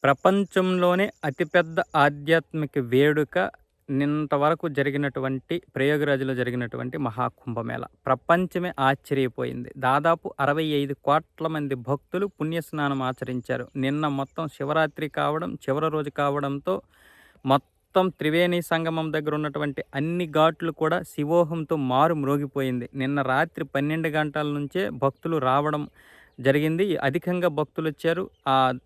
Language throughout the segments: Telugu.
ప్రపంచంలోనే అతిపెద్ద ఆధ్యాత్మిక వేడుక నిన్నటి వరకు జరిగినటువంటి ప్రయాగరాజ్‌లో జరిగినటువంటి మహాకుంభమేళ. ప్రపంచమే ఆశ్చర్యపోయింది. దాదాపు 65,00,00,000 మంది భక్తులు పుణ్యస్నానం ఆచరించారు. నిన్న మొత్తం శివరాత్రి కావడం, చివరి రోజు కావడంతో మొత్తం త్రివేణి సంగమం దగ్గర ఉన్నటువంటి అన్ని ఘాట్లు కూడా శివోహంతో మారు మ్రోగిపోయింది. నిన్న రాత్రి 12 గంటల నుంచే భక్తులు రావడం జరిగింది. అధికంగా భక్తులొచ్చారు.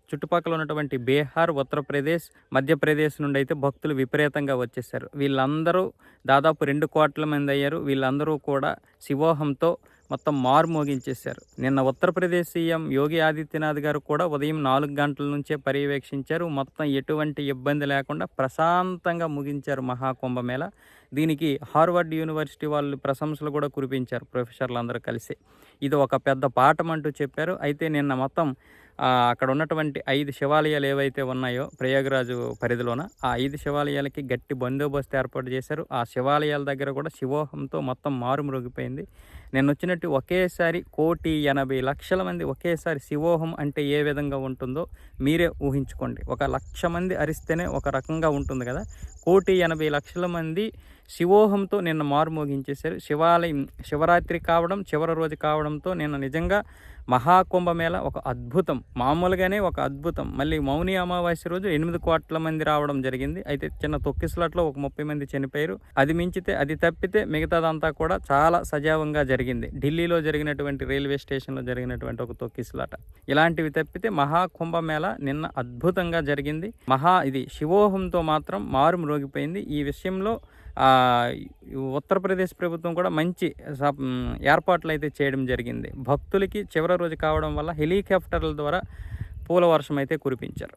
చుట్టుపక్కల ఉన్నటువంటి బీహార్, ఉత్తరప్రదేశ్, మధ్యప్రదేశ్ నుండైతే భక్తులు విపరీతంగా వచ్చేసారు. వీళ్ళందరూ దాదాపు 2,00,00,000 మంది అయ్యారు. వీళ్ళందరూ కూడా శివోహంతో మొత్తం మారుమోగించేశారు. నిన్న ఉత్తరప్రదేశ్ సీఎం యోగి ఆదిత్యనాథ్ గారు కూడా ఉదయం 4 గంటల నుంచే పర్యవేక్షించారు. మొత్తం ఎటువంటి ఇబ్బంది లేకుండా ప్రశాంతంగా ముగించారు మహాకుంభమేళ. దీనికి హార్వర్డ్ యూనివర్సిటీ వాళ్ళు ప్రశంసలు కూడా కురిపించారు ప్రొఫెసర్లందరూ కలిసి. ఇది ఒక పెద్ద పాఠం అంటూ చెప్పారు. అయితే నిన్న మొత్తం అక్కడ ఉన్నటువంటి 5 శివాలయాలు ఏవైతే ఉన్నాయో ప్రయాగరాజు పరిధిలోన, ఆ 5 శివాలయాలకి గట్టి బందోబస్తు ఏర్పాటు చేశారు. ఆ శివాలయాల దగ్గర కూడా శివోహంతో మొత్తం మారుమ్రోగిపోయింది. నిన్నొచ్చినట్టు ఒకేసారి 1,80,00,000 మంది ఒకేసారి శివోహం అంటే ఏ విధంగా ఉంటుందో మీరే ఊహించుకోండి. 1,00,000 మంది అరిస్తేనే ఒక రకంగా ఉంటుంది కదా! 1,80,00,000 మంది శివోహంతో నిన్న మారుమోగించేశారు. శివరాత్రి కావడం, చివరి రోజు కావడంతో నిన్న నిజంగా మహాకుంభమేళ ఒక అద్భుతం. మామూలుగానే ఒక అద్భుతం. మళ్ళీ మౌని అమావాస్య రోజు 8,00,00,000 మంది రావడం జరిగింది. అయితే చిన్న తొక్కిసలాటలో ఒక 30 మంది చనిపోయారు. అది తప్పితే మిగతాదంతా కూడా చాలా సజావుగా జరిగింది. ఢిల్లీలో జరిగినటువంటి రైల్వే స్టేషన్‌లో జరిగినటువంటి ఒక తొక్కిసలాట. ఇలాంటివి తప్పితే మహాకుంభమేళ నిన్న అద్భుతంగా జరిగింది. ఇది శివోహంతో మాత్రం మారుమ్రోగిపోయింది. ఈ విషయంలో ఉత్తరప్రదేశ్ ప్రభుత్వం కూడా మంచి ఏర్పాట్లయితే చేయడం జరిగింది. భక్తులకి చివరి రోజు కావడం వల్ల హెలికాప్టర్ల ద్వారా పూల వర్షం అయితే కురిపించారు.